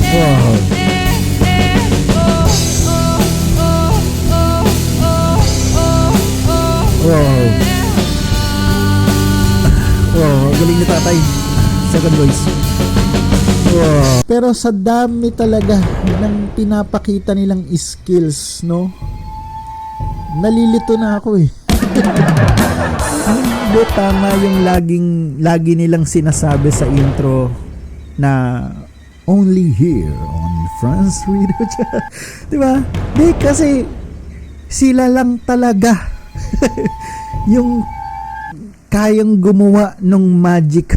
Wow. Wow. Wow, galing ni tatay. Second voice. Wow. Pero sa dami talaga ng pinapakita nilang skills, no? Nalilito na ako eh. Hindi tama yung lagi nilang sinasabi sa intro na only here on France Radio. Diba? Di kasi sila lang talaga yung kayang gumawa ng magic.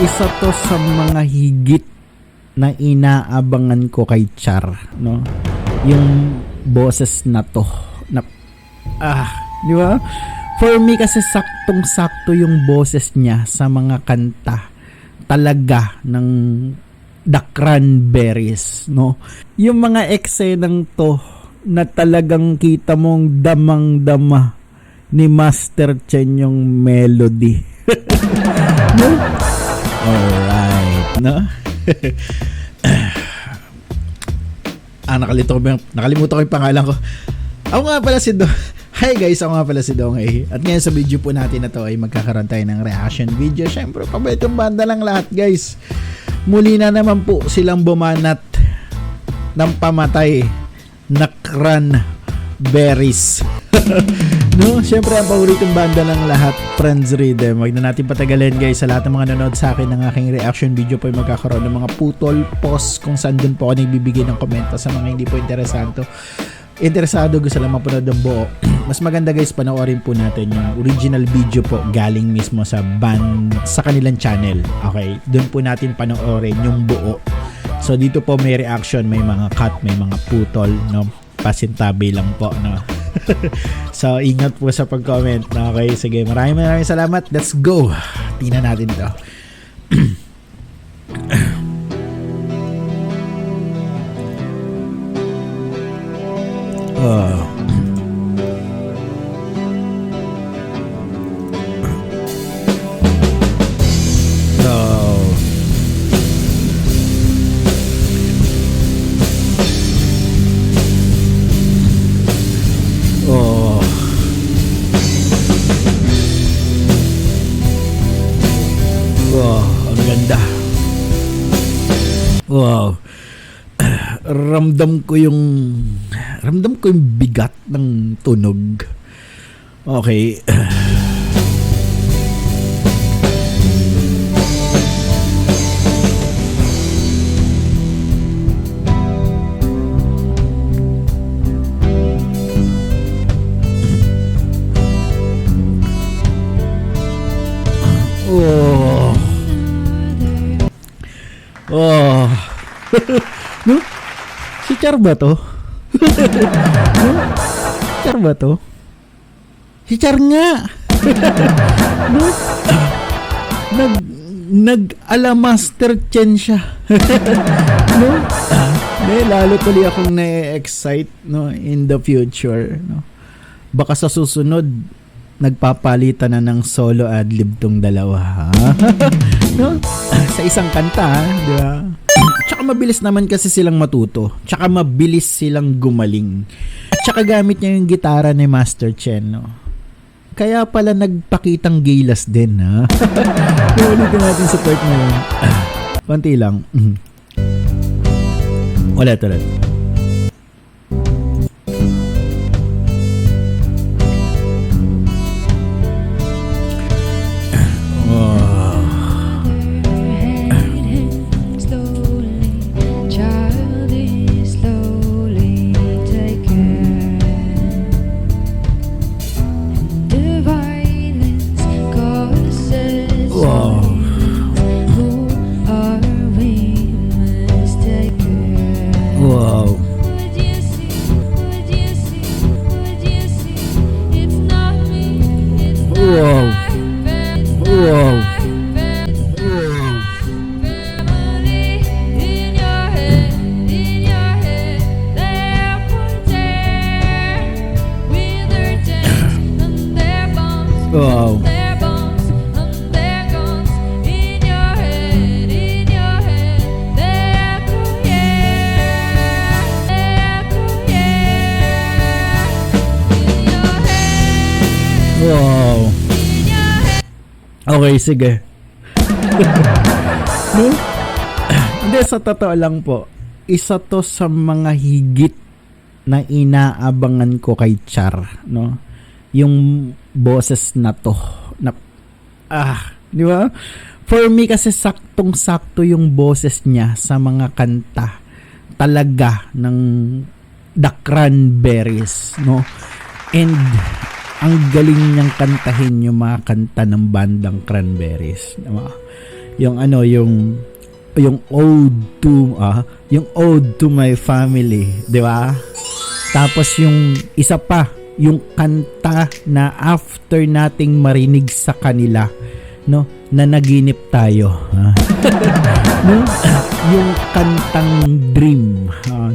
Isa to sa mga higit na inaabangan ko kay Char, no? Yung boses na to na di ba? For me kasi saktong-sakto yung boses niya sa mga kanta talaga ng The Cranberries, no? Yung mga eksenang to na talagang kita mong damang-dama ni Master Chen yung melody. No? Alright, no? Nakalimutan ko yung pangalan ko. Ako nga pala si Dong. Hi guys, ako nga pala si Dong eh. At ngayon sa video po natin na to ay magkakaroon tayo ng reaction video. Syempre, pabaitong banda lang lahat guys. Muli na naman po silang bumanat ng pamatay na Cranberries. No, syempre ang paboritong banda ng lahat, Friends Rhythm. Huwag na natin patagalin guys. Sa lahat ng mga nanonood sa akin ng aking reaction video po ay magkakaroon ng mga putol, pause kung saan dun po ako nagbibigay ng komento sa mga hindi po interesado gusto lang mapanood ng buo. Mas maganda guys, panoorin po natin yung original video po galing mismo sa band sa kanilang channel. Okay, dun po natin panoorin yung buo. So dito po may reaction, may mga cut, may mga putol, no? Pasintabi lang po, no? So ingat po sa pag-comment. Okay, sige, maraming salamat. Let's go. Tingnan natin to. Oh. Wow, ang ganda. Wow. Ramdam ko yung bigat ng tunog. Okay. Oh. Oh. No? Si Char ba to? No? Char ba to? Si Char nga. No? Nag-ala Master Chen siya. No? Lalo tuloy akong na-excite, no, in the future, no. Baka sa susunod nagpapalitan na ng solo adlib tong dalawa. No? Sa isang kanta, di ba? Tsaka mabilis naman kasi silang matuto. Tsaka mabilis silang gumaling. At tsaka gamit niya yung gitara ni Master Chen, no? Kaya pala nagpakitang gilas din, ha? Ulitin natin support mo yun. Konti lang. Ulit. Wow. Okay, sige. No? Hindi, sa totoo lang po, isa to sa mga higit na inaabangan ko kay Char, no? Yung boses na to. Na, di ba? For me kasi saktong-sakto yung boses niya sa mga kanta talaga ng The Cranberries, no? And ang galing niyang kantahin yung mga kanta ng bandang Cranberries, diba? Yung ode to my family, di ba? Tapos yung isa pa, yung kanta na after nating marinig sa kanila, no, na naginip tayo, no? Yung kantang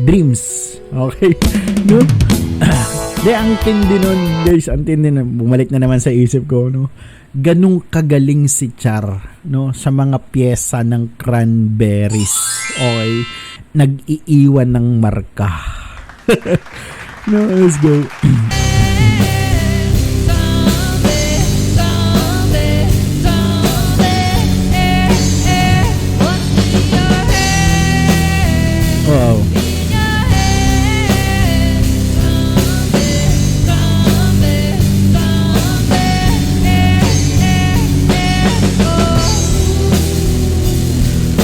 Dreams, okay, no? Ang tindi nun, guys, ang tindi nun, bumalik na naman sa isip ko, no? Ganong kagaling si Char, no, sa mga pyesa ng Cranberries, okay? Nag-iiwan ng marka. No, let's go. Wow.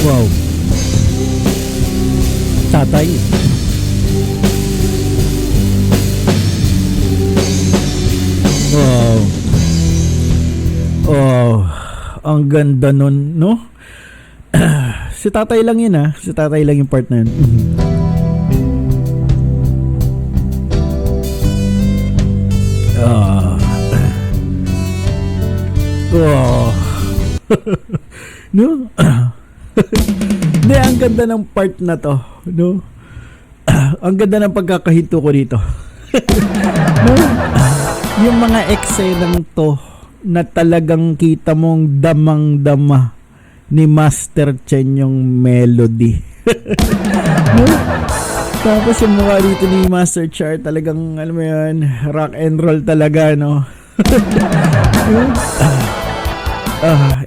Wow. Tatay. Wow. Oh, ang ganda nun, no? Si tatay lang yun, si tatay lang yung part na yun. No? Hindi, ang ganda ng part na to, no? Ang ganda ng pagkakahinto ko dito. No? Yung mga eksenang to na talagang kita mong damang-dama ni Master Chen yung melody. No? Tapos yung mukha dito ni Master Char talagang, alam mo yan, rock and roll talaga, no?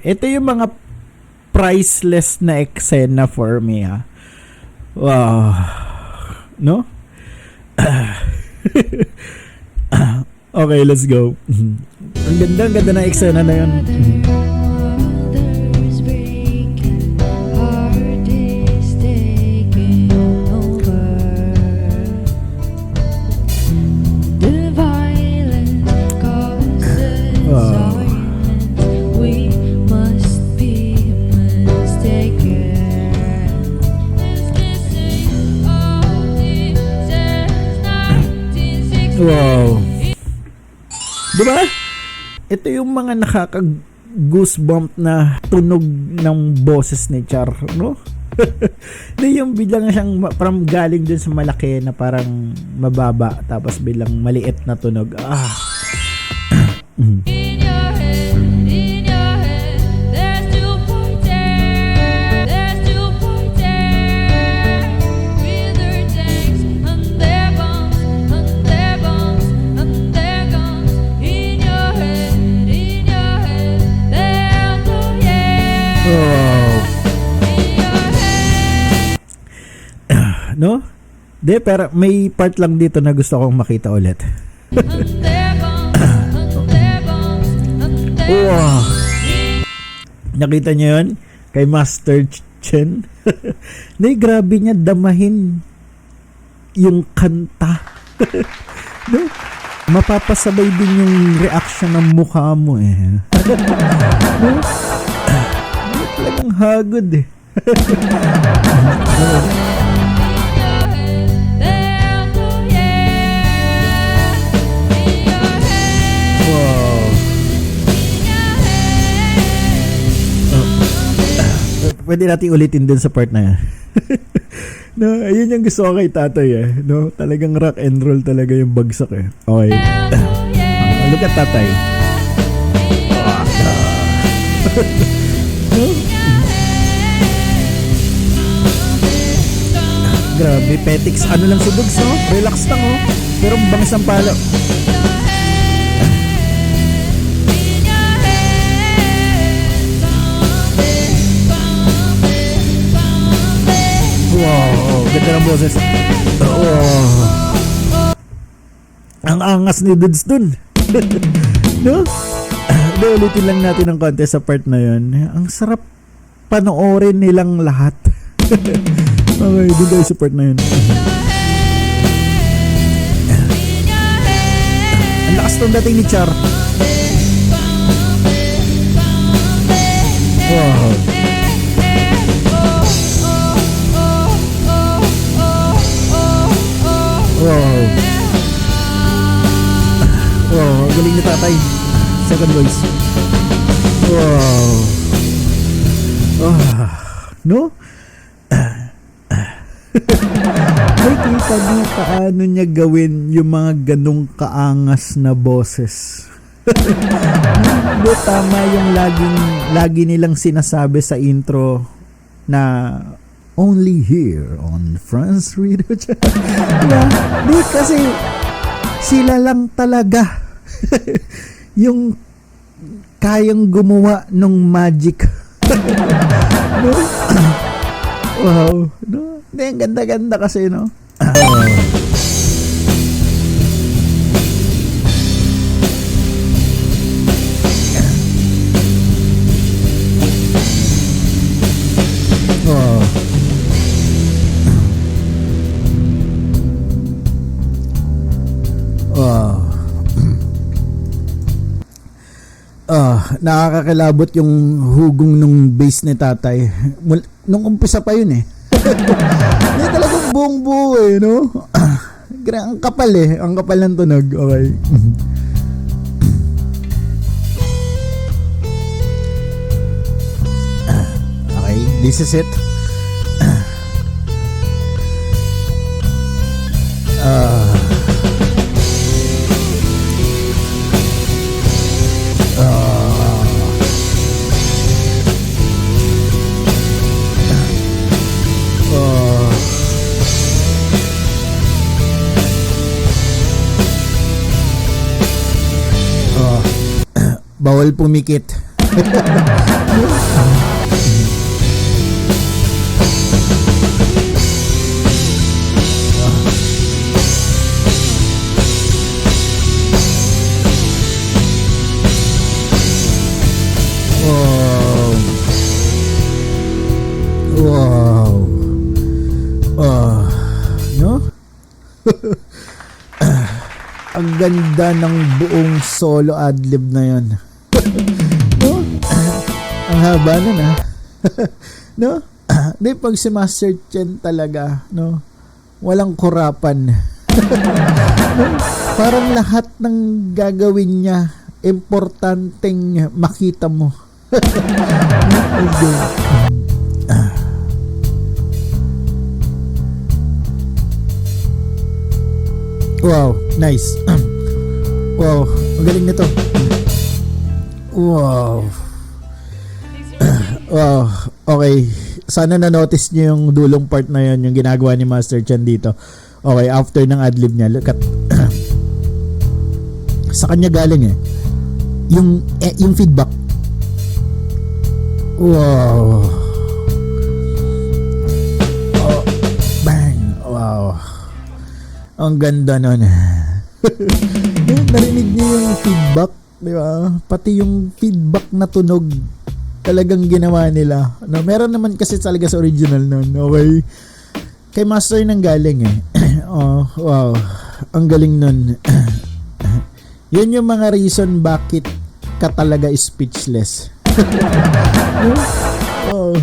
Ito yung mga priceless na eksena for me, Wow. No? Okay, let's go. Ang ganda na eksena na yun. Wow. Diba? Ito yung mga nakaka-goosebump na tunog ng boses ni Char, no? Di yung biglang siyang parang galing dun sa malaki na parang mababa tapos bilang maliit na tunog. No? Pero may part lang dito na gusto kong makita ulit. Wow. Nakita niyo yun? Kay Master Chen. Grabe niya damahin yung kanta. No? Mapapasabay din yung reaction ng mukha mo, No? Talagang hagod, Pwede natin ulitin dun sa part na yan. No, ayun yung gusto ko kay tatay, no? Talagang rock and roll talaga yung bagsak, Okay. Look at tatay. No? Grabe, Petix. Ano lang si Dugs, no? Relax lang, Pero bangs ang palo. Ganda ng boses. Oh. Ang angas ni Dudes dun. No? Ulitin lang natin ang konti sa part na yun. Ang sarap panoorin nilang lahat. Okay, dun tayo sa part na yun. Ang lakas ng dating ni Char. Wow. Wow. Wow, galing ni tatay. Second voice. Wow. No? Nakikita niyo paano niya gawin yung mga ganong kaangas na boses. Hindi tama yung lagi nilang sinasabi sa intro na only here on France Radio Channel. Di kasi sila lang talaga yung kayang gumawa ng magic. No? Wow. No? Ang ganda-ganda kasi, no? Wow. Wow. Nakakakilabot yung hugong nung bass ni tatay. Nung umpisa pa yun eh. Hindi talagang buong buo eh, no? Ang kapal eh. Ang kapal ng tunog. Okay. Okay, this is it. Bawal pumikit. Wow. No? Ang ganda ng buong solo adlib na yon. No? Ang haba nun ah. No? Di pag si Master Chen talaga, no? Walang kurapan. No? Parang lahat ng gagawin niya importanteng makita mo. Wow, nice. Wow, magaling nito. Wow. Wow, okay. Sana na-notice niyo yung dulong part na yun, yung ginagawa ni Master Chan dito. Okay, after ng adlib niya, look at sa kanya galing eh. Yung feedback. Wow. Oh, bang. Wow. Ang ganda nun. Narinig niyo yung feedback, di ba? Pati yung feedback na tunog talagang ginawa nila. No, meron naman kasi talaga sa original nun. Okay. Kay Master nang galing eh. Oh, wow. Ang galing nun. Yun yung mga reason bakit ka talaga speechless. Oh.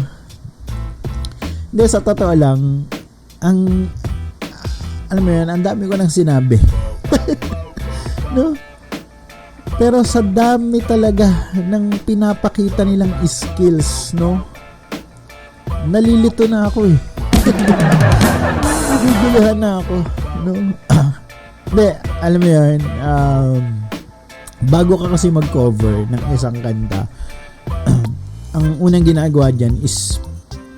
Hindi, sa totoo lang, alam mo yun, ang dami ko nang sinabi. No? Pero sa dami talaga ng pinapakita nilang skills, no? Nalilito na ako eh. Naguguluhan na ako, no? Hindi, alam mo yun, bago ka kasi mag-cover ng isang kanta, ang unang ginagawa dyan is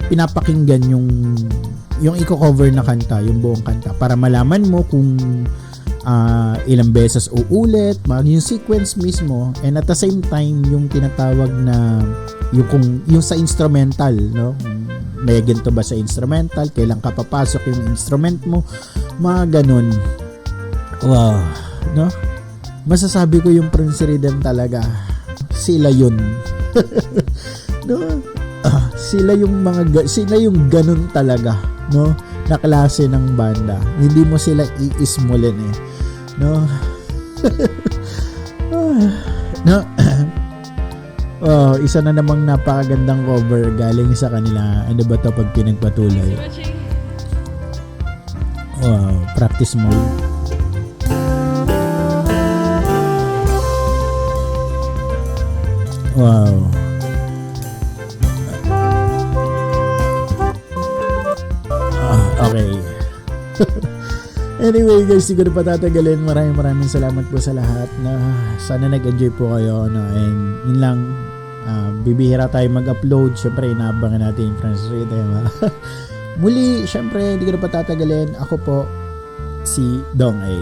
pinapakinggan yung i-cover na kanta, yung buong kanta, para malaman mo kung ilang beses uulit, yung sequence mismo, and at the same time yung tinatawag na yung sa instrumental, no, may ganito ba sa instrumental, kailan ka papasok yung instrument mo, mga ganun. Wow, no? Masasabi ko yung Prince Rhythm talaga, sila yun. No? Sila yung ganun talaga, no? Na klase ng banda. Hindi mo sila iismulin eh, no? No? Oh, isa na namang napakagandang cover galing sa kanila. Ano ba to pag pinagpatuloy? Wow, practice mode. Wow. Okay. Anyway guys, siguro pa tatagalin. Maraming salamat po sa lahat. Sana nag-enjoy po kayo. And yun lang. Bibihira tayo mag-upload. Siyempre, inaabangan natin yung Prince Rhythm. Muli, siyempre, hindi ko na pa tatagalin. Ako po, si Dong A.